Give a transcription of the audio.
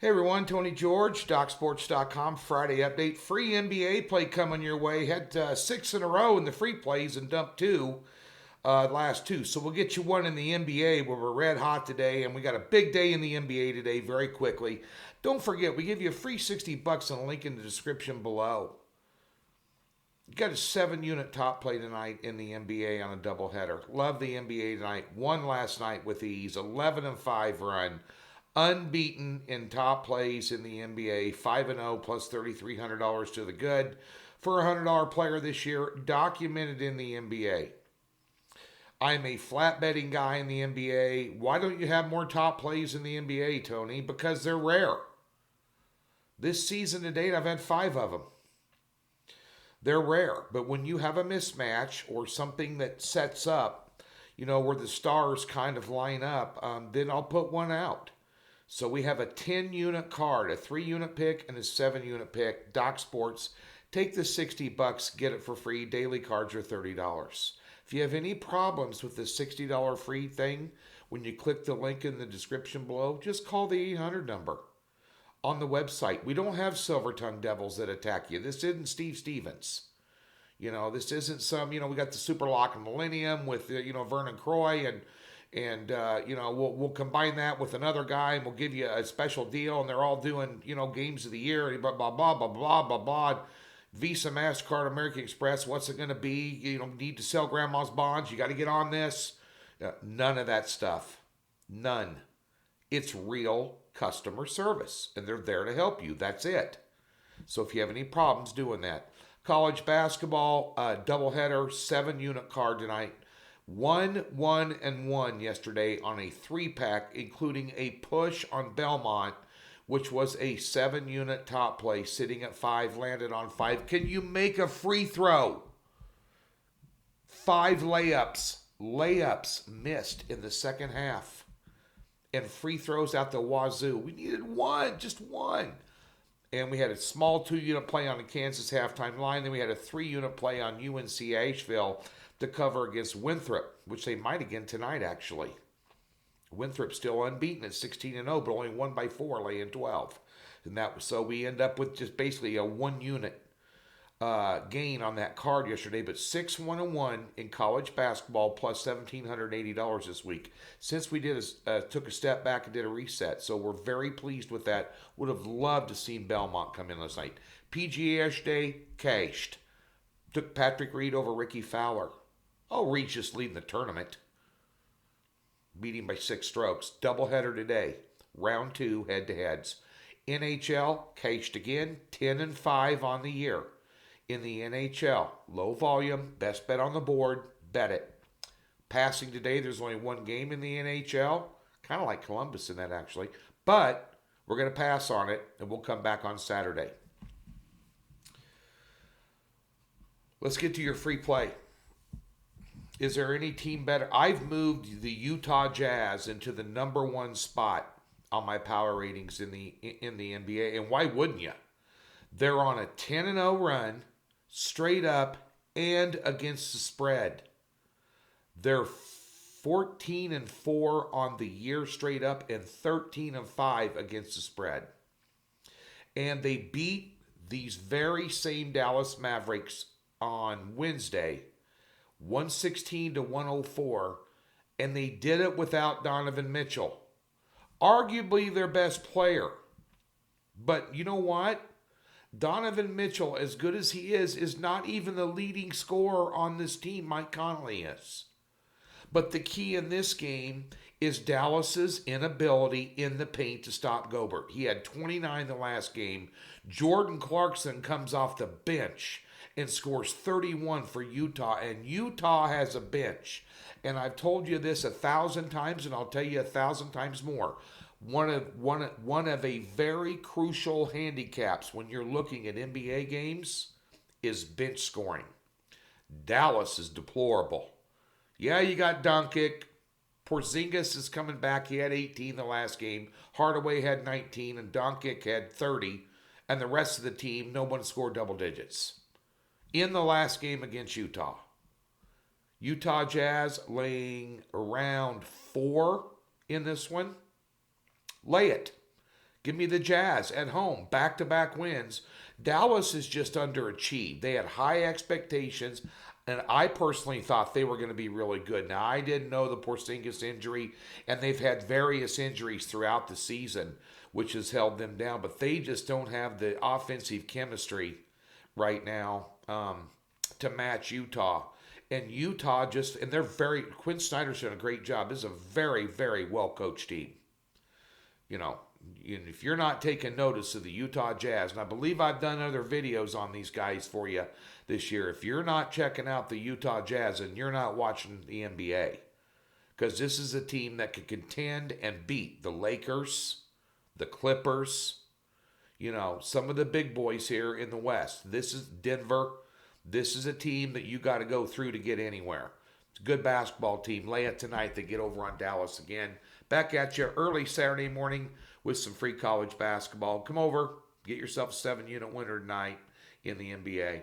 Hey everyone, Tony George, DocSports.com, Friday update. Free NBA play coming your way. Had six in a row in the free plays and dumped two, last two. So we'll get you one in the NBA where we're red hot today, and we got a big day in the NBA today very quickly. Don't forget, we give you a free $60 and a link in the description below. You got a 7-unit top play tonight in the NBA on a doubleheader. Love the NBA tonight. Won last night with ease. 11-5 run. Unbeaten in top plays in the NBA. 5-0 plus $3,300 to the good for a $100 player this year. Documented in the NBA. I'm a flat betting guy in the NBA. Why don't you have more top plays in the NBA, Tony? Because they're rare. This season to date, I've had 5 of them. They're rare, but when you have a mismatch or something that sets up, where the stars kind of line up, then I'll put one out. So we have a 10-unit card, a 3-unit pick, and a 7-unit pick. Doc Sports, take the $60, get it for free. Daily cards are $30. If you have any problems with the $60 free thing, when you click the link in the description below, just call the 800 number. On the website, we don't have silver-tongued devils that attack you. This isn't Steve Stevens. This isn't some, we got the Super Lock and Millennium with, Vernon Croy, and we'll combine that with another guy, and we'll give you a special deal, and they're all doing, games of the year, blah, blah, blah, blah, blah, blah, blah. Visa, MasterCard, American Express, what's it going to be? You need to sell grandma's bonds. You got to get on this. None of that stuff. None. It's real customer service, and they're there to help you. That's it. So if you have any problems doing that. College basketball, doubleheader, 7-unit card tonight. 1-1-1 yesterday on a 3-pack, including a push on Belmont, which was a 7-unit top play, sitting at 5, landed on 5. Can you make a free throw? 5 layups missed in the second half. And free throws out the wazoo. We needed one, just one. And we had a small 2-unit play on the Kansas halftime line. Then we had a 3-unit play on UNC Asheville to cover against Winthrop, which they might again tonight, actually. Winthrop still unbeaten at 16-0, but only won by 4, laying 12. So we end up with just basically a 1-unit gain on that card yesterday, but 6-1-1 in college basketball plus $1,780 this week. Since we took a step back and did a reset, so we're very pleased with that. Would have loved to see Belmont come in last night. PGA Day cashed. Took Patrick Reed over Ricky Fowler. Oh, Reed's just leading the tournament. Beat him by 6 strokes. Doubleheader today. Round 2 head-to-heads. NHL cashed again. 10-5 on the year. In the NHL, low volume, best bet on the board, bet it. Passing today, there's only one game in the NHL, kind of like Columbus in that actually, but we're going to pass on it, and we'll come back on Saturday. Let's get to your free play. Is there any team better? I've moved the Utah Jazz into the number 1 spot on my power ratings in the NBA, and why wouldn't you? They're on a 10-0 run, straight up and against the spread. They're 14-4 on the year straight up and 13-5 against the spread. And they beat these very same Dallas Mavericks on Wednesday, 116-104, and they did it without Donovan Mitchell. Arguably their best player. But you know what? Donovan Mitchell, as good as he is not even the leading scorer on this team. Mike Conley is. But the key in this game is Dallas's inability in the paint to stop Gobert. He had 29 the last game. Jordan Clarkson comes off the bench and scores 31 for Utah, and Utah has a bench. And I've told you this 1,000 times, and I'll tell you 1,000 times more. One of a very crucial handicaps when you're looking at NBA games is bench scoring. Dallas is deplorable. Yeah, you got Doncic. Porzingis is coming back. He had 18 the last game. Hardaway had 19, and Doncic had 30. And the rest of the team, no one scored double digits. In the last game against Utah. Utah Jazz laying around 4 in this one. Lay it. Give me the Jazz at home, back-to-back wins. Dallas is just underachieved. They had high expectations, and I personally thought they were going to be really good. Now, I didn't know the Porzingis injury, and they've had various injuries throughout the season, which has held them down. But they just don't have the offensive chemistry right now to match Utah. And Utah and they're Quinn Snyder's done a great job. This is a very, very well coached team. You know, if you're not taking notice of the Utah Jazz, and I believe I've done other videos on these guys for you this year, if you're not checking out the Utah Jazz, and you're not watching the NBA, because this is a team that can contend and beat the Lakers, the Clippers, some of the big boys here in the West. This is Denver. This is a team that you got to go through to get anywhere. It's a good basketball team. Lay it tonight. They get over on Dallas again. Back at you early Saturday morning with some free college basketball. Come over, get yourself a 7-unit winner tonight in the NBA.